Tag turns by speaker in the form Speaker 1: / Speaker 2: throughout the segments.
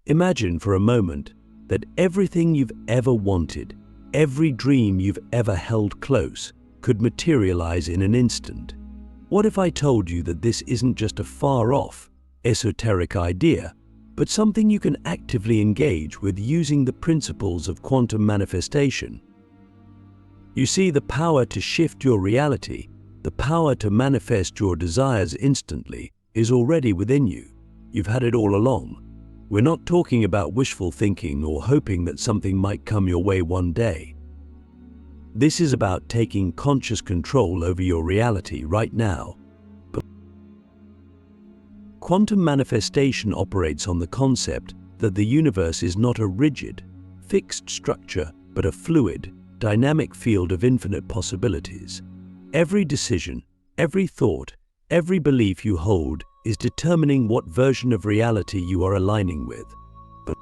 Speaker 1: Imagine for a moment that everything you've ever wanted, every dream you've ever held close, could materialize in an instant. What if I told you that this isn't just a far-off, esoteric idea, but something you can actively engage with using the principles of quantum manifestation? You see, the power to shift your reality, the power to manifest your desires instantly, is already within you. You've had it all along. We're not talking about wishful thinking or hoping that something might come your way one day. This is about taking conscious control over your reality right now. Quantum manifestation operates on the concept that the universe is not a rigid, fixed structure, but a fluid, dynamic field of infinite possibilities. Every decision, every thought, every belief you hold is determining what version of reality you are aligning with. But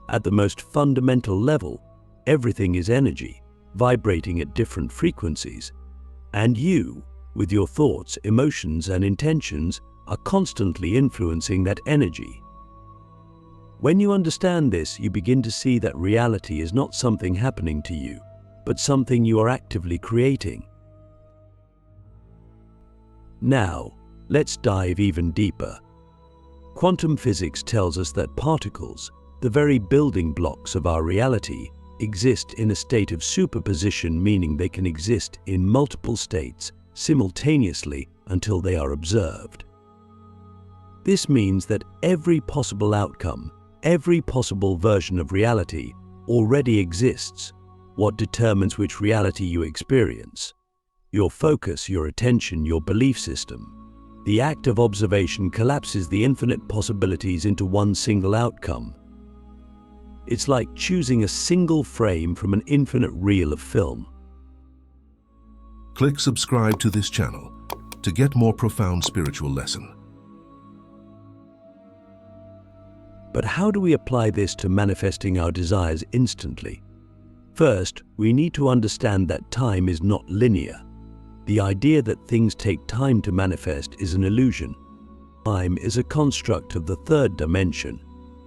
Speaker 1: at the most fundamental level, everything is energy, vibrating at different frequencies. And you, with your thoughts, emotions, and intentions, are constantly influencing that energy. When you understand this, you begin to see that reality is not something happening to you, but something you are actively creating. Now, let's dive even deeper. Quantum physics tells us that particles, the very building blocks of our reality, exist in a state of superposition, meaning they can exist in multiple states simultaneously until they are observed. This means that every possible outcome, every possible version of reality already exists. What determines which reality you experience? Your focus, your attention, your belief system. The act of observation collapses the infinite possibilities into one single outcome. It's like choosing a single frame from an infinite reel of film.
Speaker 2: Click subscribe to this channel to get more profound spiritual lesson.
Speaker 1: But how do we apply this to manifesting our desires instantly? First, we need to understand that time is not linear. The idea that things take time to manifest is an illusion. Time is a construct of the third dimension.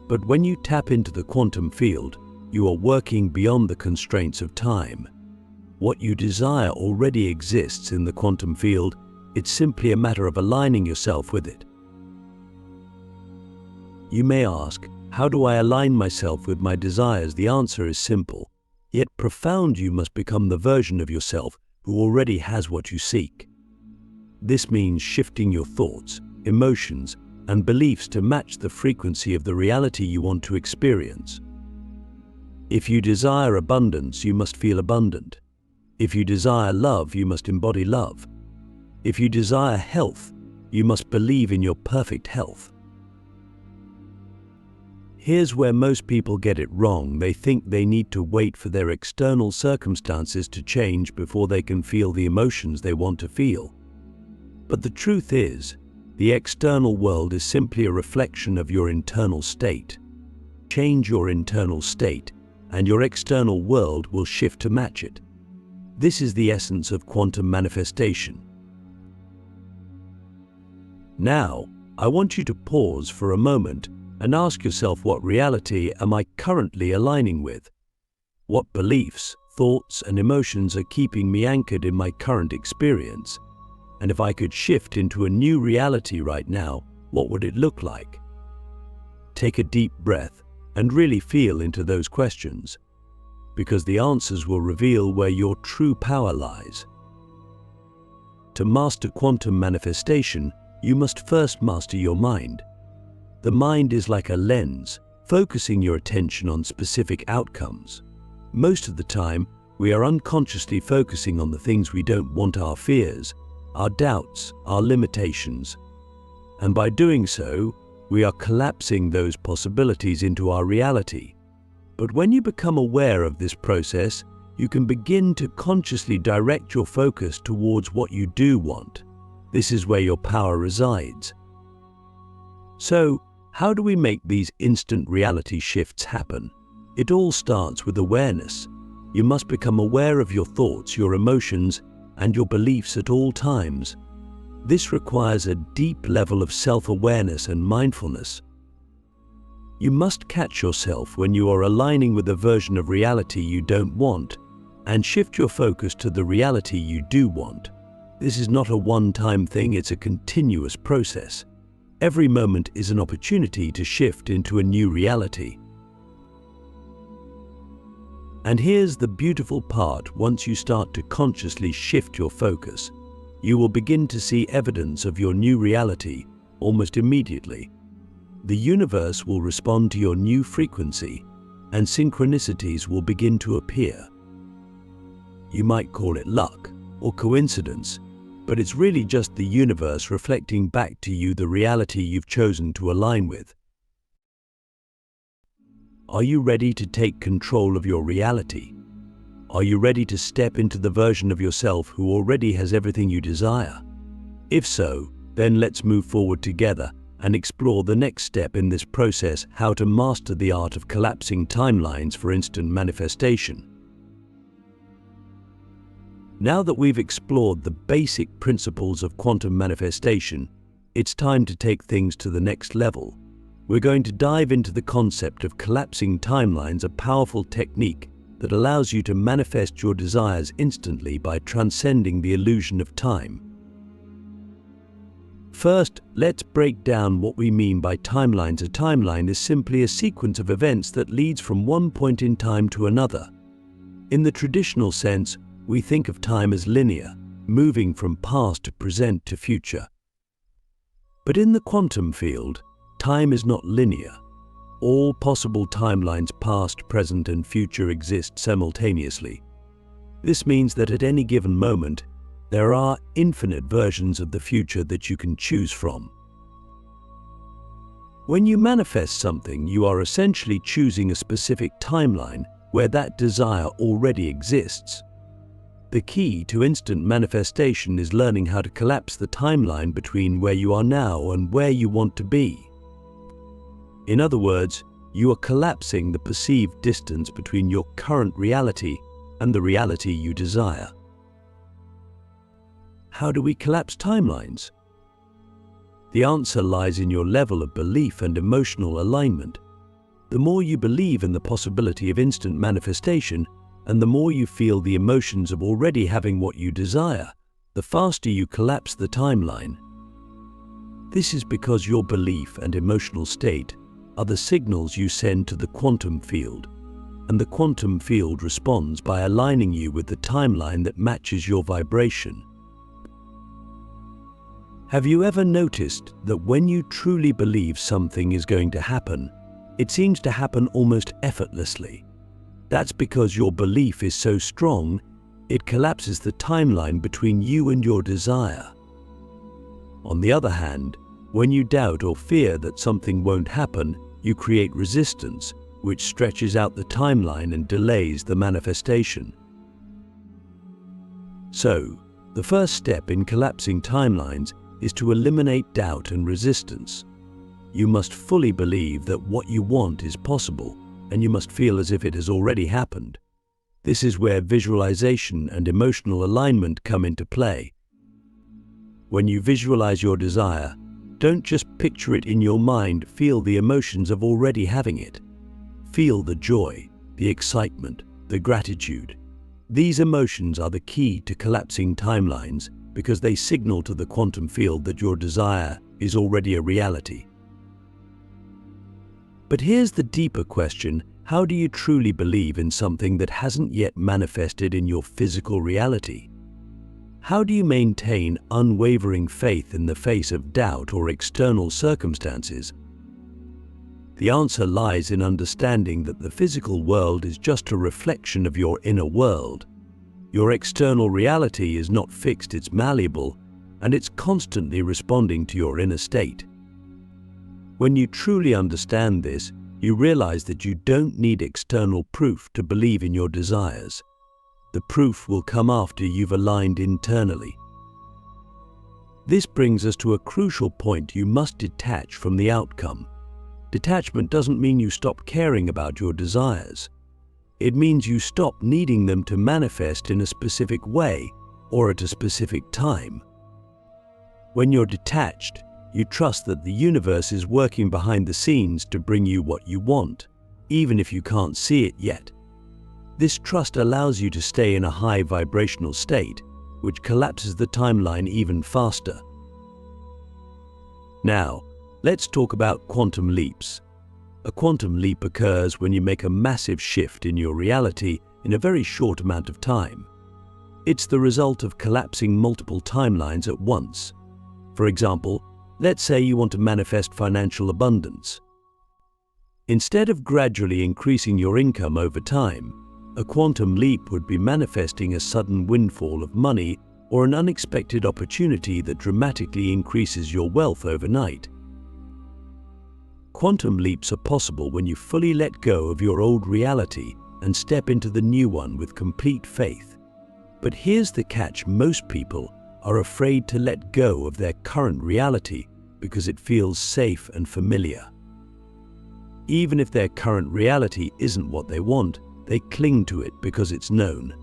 Speaker 1: But when you tap into the quantum field, you are working beyond the constraints of time. What you desire already exists in the quantum field. It's simply a matter of aligning yourself with it. You may ask, how do I align myself with my desires? The answer is simple, yet profound. You must become the version of yourself who already has what you seek. This means shifting your thoughts, emotions, and beliefs to match the frequency of the reality you want to experience. If you desire abundance, you must feel abundant. If you desire love, you must embody love. If you desire health, you must believe in your perfect health. Here's where most people get it wrong. They think they need to wait for their external circumstances to change before they can feel the emotions they want to feel. But the truth is, the external world is simply a reflection of your internal state. Change your internal state, and your external world will shift to match it. This is the essence of quantum manifestation. Now, I want you to pause for a moment and ask yourself, what reality am I currently aligning with? What beliefs, thoughts, and emotions are keeping me anchored in my current experience? And if I could shift into a new reality right now, what would it look like? Take a deep breath and really feel into those questions, because the answers will reveal where your true power lies. To master quantum manifestation, you must first master your mind. The mind is like a lens, focusing your attention on specific outcomes. Most of the time, we are unconsciously focusing on the things we don't want: our fears, our doubts, our limitations. And by doing so, we are collapsing those possibilities into our reality. But when you become aware of this process, you can begin to consciously direct your focus towards what you do want. This is where your power resides. So, how do we make these instant reality shifts happen? It all starts with awareness. You must become aware of your thoughts, your emotions, and your beliefs at all times. This requires a deep level of self-awareness and mindfulness. You must catch yourself when you are aligning with a version of reality you don't want, and shift your focus to the reality you do want. This is not a one-time thing, it's a continuous process. Every moment is an opportunity to shift into a new reality. And here's the beautiful part: once you start to consciously shift your focus, you will begin to see evidence of your new reality almost immediately. The universe will respond to your new frequency, and synchronicities will begin to appear. You might call it luck or coincidence, but it's really just the universe reflecting back to you the reality you've chosen to align with. Are you ready to take control of your reality? Are you ready to step into the version of yourself who already has everything you desire? If so, then let's move forward together and explore the next step in this process: how to master the art of collapsing timelines for instant manifestation. Now that we've explored the basic principles of quantum manifestation, it's time to take things to the next level. We're going to dive into the concept of collapsing timelines, a powerful technique that allows you to manifest your desires instantly by transcending the illusion of time. First, let's break down what we mean by timelines. A timeline is simply a sequence of events that leads from one point in time to another. In the traditional sense, we think of time as linear, moving from past to present to future. But in the quantum field, time is not linear. All possible timelines, past, present, and future, exist simultaneously. This means that at any given moment, there are infinite versions of the future that you can choose from. When you manifest something, you are essentially choosing a specific timeline where that desire already exists. The key to instant manifestation is learning how to collapse the timeline between where you are now and where you want to be. In other words, you are collapsing the perceived distance between your current reality and the reality you desire. How do we collapse timelines? The answer lies in your level of belief and emotional alignment. The more you believe in the possibility of instant manifestation, and the more you feel the emotions of already having what you desire, the faster you collapse the timeline. This is because your belief and emotional state are the signals you send to the quantum field, and the quantum field responds by aligning you with the timeline that matches your vibration. Have you ever noticed that when you truly believe something is going to happen, it seems to happen almost effortlessly? That's because your belief is so strong, it collapses the timeline between you and your desire. On the other hand, when you doubt or fear that something won't happen, you create resistance, which stretches out the timeline and delays the manifestation. So, the first step in collapsing timelines is to eliminate doubt and resistance. You must fully believe that what you want is possible, and you must feel as if it has already happened. This is where visualization and emotional alignment come into play. When you visualize your desire, don't just picture it in your mind, feel the emotions of already having it. Feel the joy, the excitement, the gratitude. These emotions are the key to collapsing timelines because they signal to the quantum field that your desire is already a reality. But here's the deeper question: how do you truly believe in something that hasn't yet manifested in your physical reality? How do you maintain unwavering faith in the face of doubt or external circumstances? The answer lies in understanding that the physical world is just a reflection of your inner world. Your external reality is not fixed, it's malleable, and it's constantly responding to your inner state. When you truly understand this, you realize that you don't need external proof to believe in your desires. The proof will come after you've aligned internally. This brings us to a crucial point: you must detach from the outcome. Detachment doesn't mean you stop caring about your desires. It means you stop needing them to manifest in a specific way or at a specific time. When you're detached, You trust that the universe is working behind the scenes to bring you what you want, even if you can't see it yet. This trust allows you to stay in a high vibrational state, which collapses the timeline even faster. Now, let's talk about quantum leaps. A quantum leap occurs when you make a massive shift in your reality in a very short amount of time. It's the result of collapsing multiple timelines at once. For example, let's say you want to manifest financial abundance. Instead of gradually increasing your income over time, a quantum leap would be manifesting a sudden windfall of money or an unexpected opportunity that dramatically increases your wealth overnight. Quantum leaps are possible when you fully let go of your old reality and step into the new one with complete faith. But here's the catch: most people are afraid to let go of their current reality because it feels safe and familiar. Even if their current reality isn't what they want, they cling to it because it's known.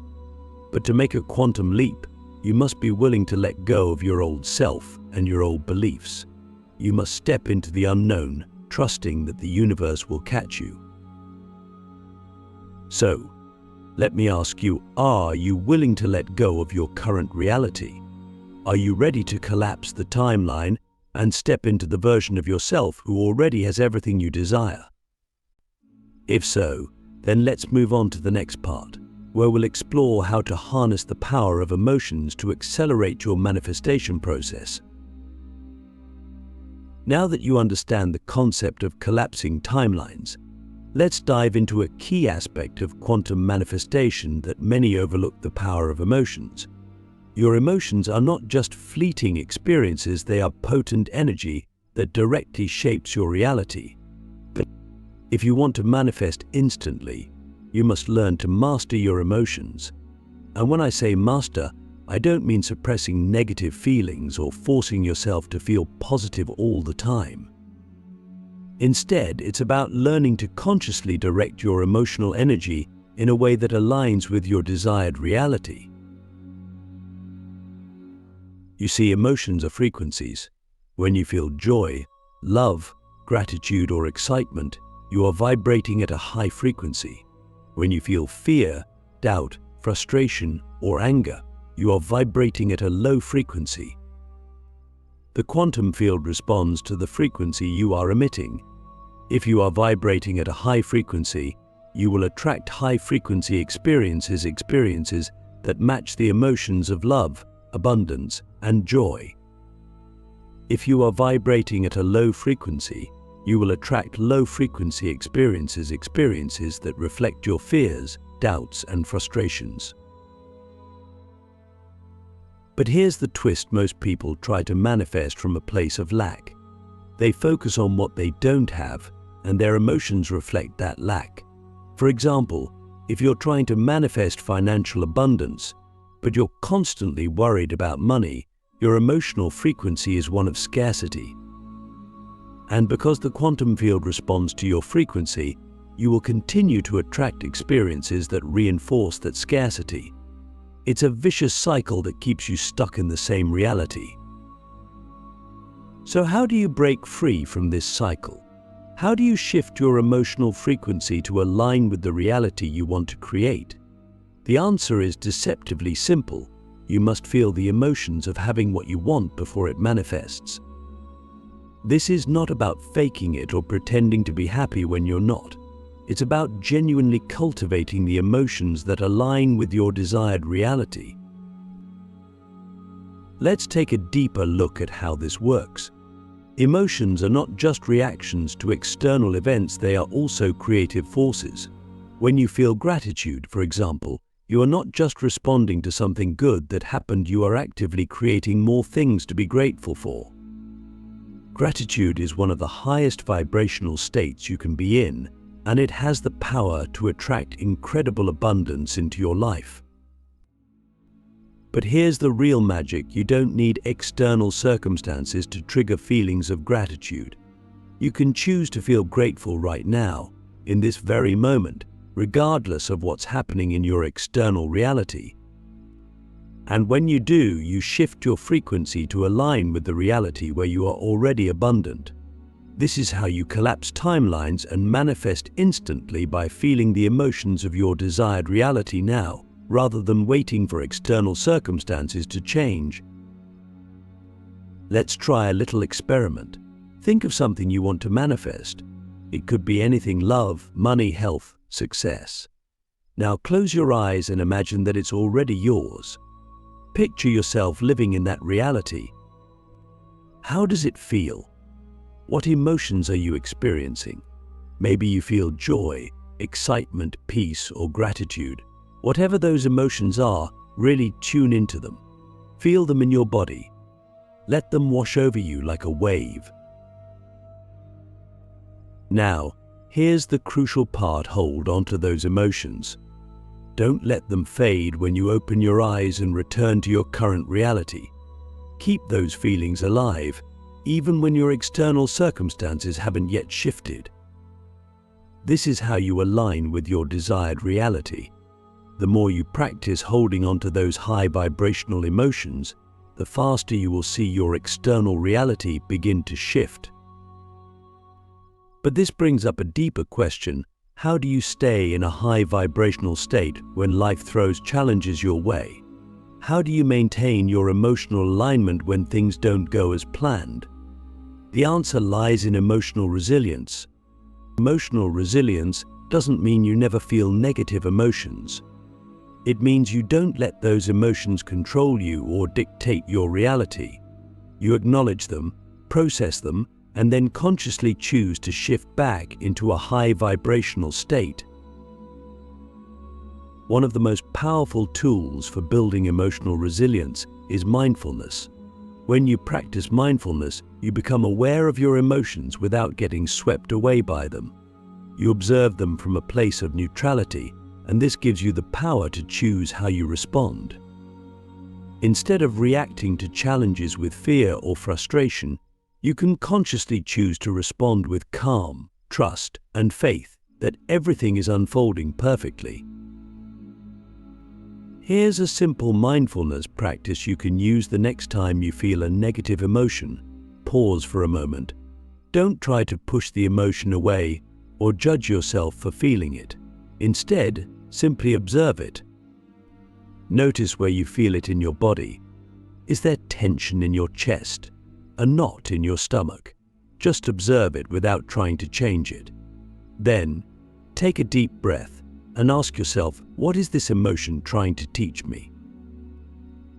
Speaker 1: But to make a quantum leap, you must be willing to let go of your old self and your old beliefs. You must step into the unknown, trusting that the universe will catch you. So, let me ask you, are you willing to let go of your current reality? Are you ready to collapse the timeline and step into the version of yourself who already has everything you desire? If so, then let's move on to the next part, where we'll explore how to harness the power of emotions to accelerate your manifestation process. Now that you understand the concept of collapsing timelines, let's dive into a key aspect of quantum manifestation that many overlook: the power of emotions. Your emotions are not just fleeting experiences, they are potent energy that directly shapes your reality. If you want to manifest instantly, you must learn to master your emotions. And when I say master, I don't mean suppressing negative feelings or forcing yourself to feel positive all the time. Instead, it's about learning to consciously direct your emotional energy in a way that aligns with your desired reality. You see, emotions are frequencies. When you feel joy, love, gratitude, or excitement, you are vibrating at a high frequency. When you feel fear, doubt, frustration, or anger, you are vibrating at a low frequency. The quantum field responds to the frequency you are emitting. If you are vibrating at a high frequency, you will attract high-frequency experiences that match the emotions of love, abundance, and joy. If you are vibrating at a low frequency, you will attract low-frequency experiences that reflect your fears, doubts, and frustrations. But here's the twist: most people try to manifest from a place of lack. They focus on what they don't have, and their emotions reflect that lack. For example, if you're trying to manifest financial abundance, but you're constantly worried about money, your emotional frequency is one of scarcity. And because the quantum field responds to your frequency, you will continue to attract experiences that reinforce that scarcity. It's a vicious cycle that keeps you stuck in the same reality. So how do you break free from this cycle? How do you shift your emotional frequency to align with the reality you want to create? The answer is deceptively simple. You must feel the emotions of having what you want before it manifests. This is not about faking it or pretending to be happy when you're not. It's about genuinely cultivating the emotions that align with your desired reality. Let's take a deeper look at how this works. Emotions are not just reactions to external events, they are also creative forces. When you feel gratitude, for example, you are not just responding to something good that happened, you are actively creating more things to be grateful for. Gratitude is one of the highest vibrational states you can be in, and it has the power to attract incredible abundance into your life. But here's the real magic: you don't need external circumstances to trigger feelings of gratitude. You can choose to feel grateful right now, in this very moment, regardless of what's happening in your external reality. And when you do, you shift your frequency to align with the reality where you are already abundant. This is how you collapse timelines and manifest instantly by feeling the emotions of your desired reality now, rather than waiting for external circumstances to change. Let's try a little experiment. Think of something you want to manifest. It could be anything: love, money, health, success. Now close your eyes and imagine that it's already yours. Picture yourself living in that reality. How does it feel? What emotions are you experiencing? Maybe you feel joy, excitement, peace, or gratitude. Whatever those emotions are, really tune into them. Feel them in your body. Let them wash over you like a wave. Now, here's the crucial part: hold on to those emotions. Don't let them fade when you open your eyes and return to your current reality. Keep those feelings alive, even when your external circumstances haven't yet shifted. This is how you align with your desired reality. The more you practice holding on to those high vibrational emotions, the faster you will see your external reality begin to shift. But this brings up a deeper question: how do you stay in a high vibrational state when life throws challenges your way? How do you maintain your emotional alignment when things don't go as planned? The answer lies in emotional resilience. Emotional resilience doesn't mean you never feel negative emotions. It means you don't let those emotions control you or dictate your reality. You acknowledge them, process them, and then consciously choose to shift back into a high vibrational state. One of the most powerful tools for building emotional resilience is mindfulness. When you practice mindfulness, you become aware of your emotions without getting swept away by them. You observe them from a place of neutrality, and this gives you the power to choose how you respond. Instead of reacting to challenges with fear or frustration, you can consciously choose to respond with calm, trust, and faith that everything is unfolding perfectly. Here's a simple mindfulness practice you can use the next time you feel a negative emotion. Pause for a moment. Don't try to push the emotion away or judge yourself for feeling it. Instead, simply observe it. Notice where you feel it in your body. Is there tension in your chest? A knot in your stomach? Just observe it without trying to change it. Then, take a deep breath and ask yourself, what is this emotion trying to teach me?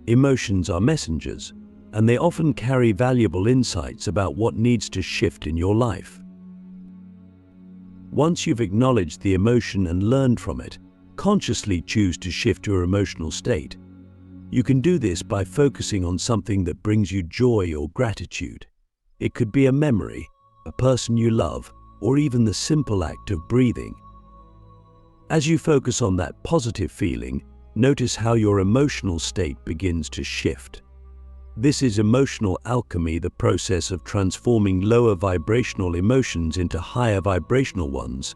Speaker 1: Emotions are messengers, and they often carry valuable insights about what needs to shift in your life. Once you've acknowledged the emotion and learned from it, consciously choose to shift your emotional state. You can do this by focusing on something that brings you joy or gratitude. It could be a memory, a person you love, or even the simple act of breathing. As you focus on that positive feeling, notice how your emotional state begins to shift. This is emotional alchemy, the process of transforming lower vibrational emotions into higher vibrational ones.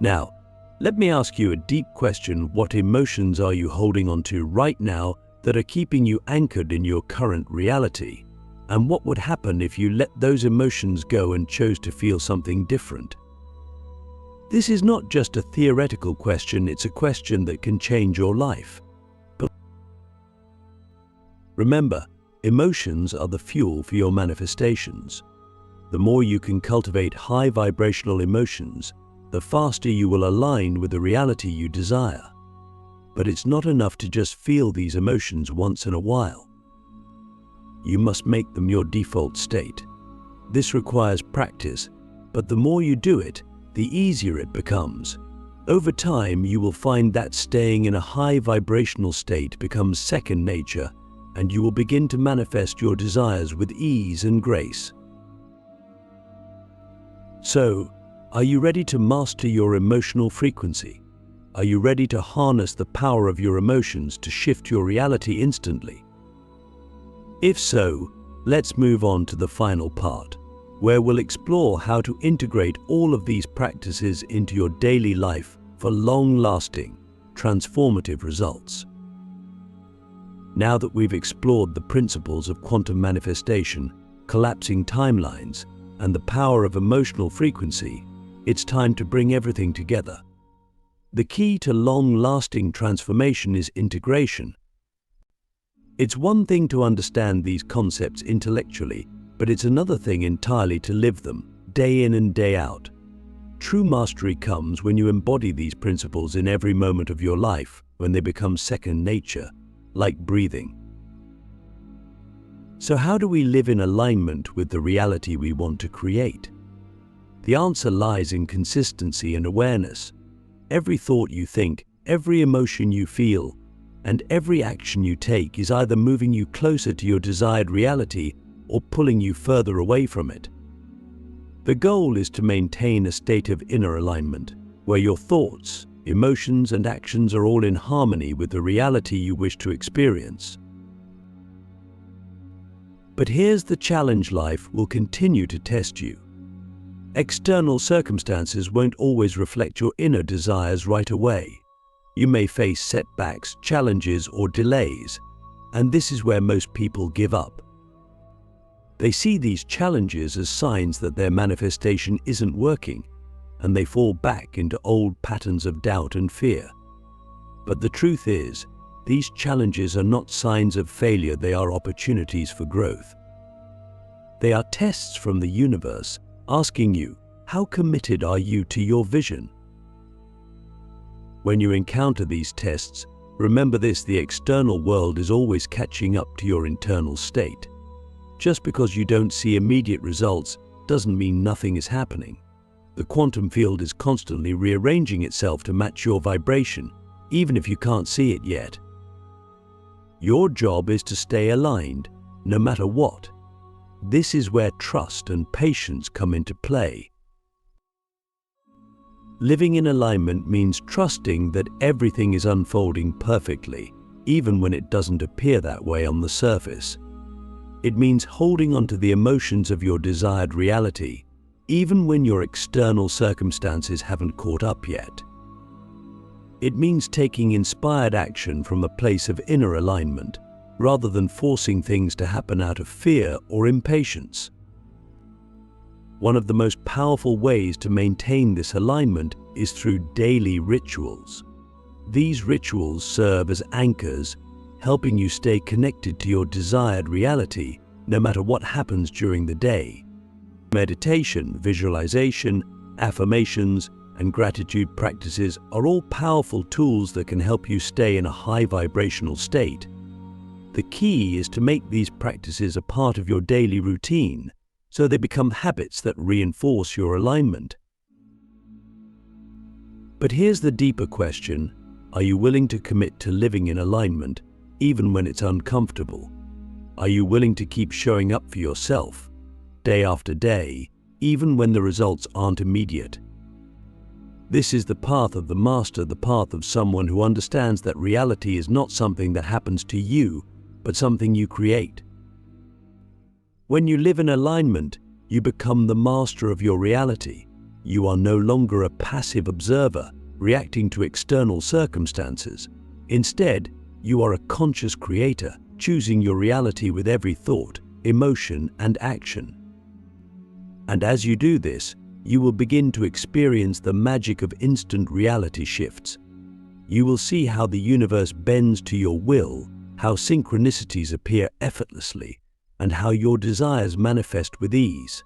Speaker 1: Now, let me ask you a deep question. What emotions are you holding on to right now that are keeping you anchored in your current reality? And what would happen if you let those emotions go and chose to feel something different? This is not just a theoretical question, it's a question that can change your life. But remember, emotions are the fuel for your manifestations. The more you can cultivate high vibrational emotions, the faster you will align with the reality you desire. But it's not enough to just feel these emotions once in a while. You must make them your default state. This requires practice, but the more you do it, the easier it becomes. Over time, you will find that staying in a high vibrational state becomes second nature, and you will begin to manifest your desires with ease and grace. So, are you ready to master your emotional frequency? Are you ready to harness the power of your emotions to shift your reality instantly? If so, let's move on to the final part, where we'll explore how to integrate all of these practices into your daily life for long-lasting, transformative results. Now that we've explored the principles of quantum manifestation, collapsing timelines, and the power of emotional frequency, it's time to bring everything together. The key to long-lasting transformation is integration. It's one thing to understand these concepts intellectually, but it's another thing entirely to live them, day in and day out. True mastery comes when you embody these principles in every moment of your life, when they become second nature, like breathing. So how do we live in alignment with the reality we want to create? The answer lies in consistency and awareness. Every thought you think, every emotion you feel, and every action you take is either moving you closer to your desired reality or pulling you further away from it. The goal is to maintain a state of inner alignment, where your thoughts, emotions, and actions are all in harmony with the reality you wish to experience. But here's the challenge: life will continue to test you. External circumstances won't always reflect your inner desires right away. You may face setbacks, challenges, or delays, and this is where most people give up. They see these challenges as signs that their manifestation isn't working, and they fall back into old patterns of doubt and fear. But the truth is, these challenges are not signs of failure, they are opportunities for growth. They are tests from the universe, asking you, how committed are you to your vision? When you encounter these tests, remember this: the external world is always catching up to your internal state. Just because you don't see immediate results doesn't mean nothing is happening. The quantum field is constantly rearranging itself to match your vibration, even if you can't see it yet. Your job is to stay aligned, no matter what. This is where trust and patience come into play. Living in alignment means trusting that everything is unfolding perfectly, even when it doesn't appear that way on the surface. It means holding on to the emotions of your desired reality, even when your external circumstances haven't caught up yet. It means taking inspired action from a place of inner alignment, rather than forcing things to happen out of fear or impatience. One of the most powerful ways to maintain this alignment is through daily rituals. These rituals serve as anchors, helping you stay connected to your desired reality no matter what happens during the day. Meditation, visualization, affirmations, and gratitude practices are all powerful tools that can help you stay in a high vibrational state. The key is to make these practices a part of your daily routine, so they become habits that reinforce your alignment. But here's the deeper question: are you willing to commit to living in alignment, even when it's uncomfortable? Are you willing to keep showing up for yourself, day after day, even when the results aren't immediate? This is the path of the master, the path of someone who understands that reality is not something that happens to you, but something you create. When you live in alignment, you become the master of your reality. You are no longer a passive observer, reacting to external circumstances. Instead, you are a conscious creator, choosing your reality with every thought, emotion, and action. And as you do this, you will begin to experience the magic of instant reality shifts. You will see how the universe bends to your will, how synchronicities appear effortlessly, and how your desires manifest with ease.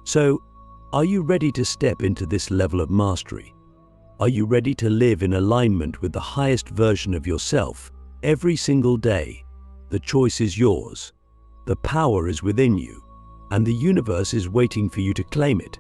Speaker 1: So, are you ready to step into this level of mastery? Are you ready to live in alignment with the highest version of yourself every single day? The choice is yours. The power is within you, and the universe is waiting for you to claim it.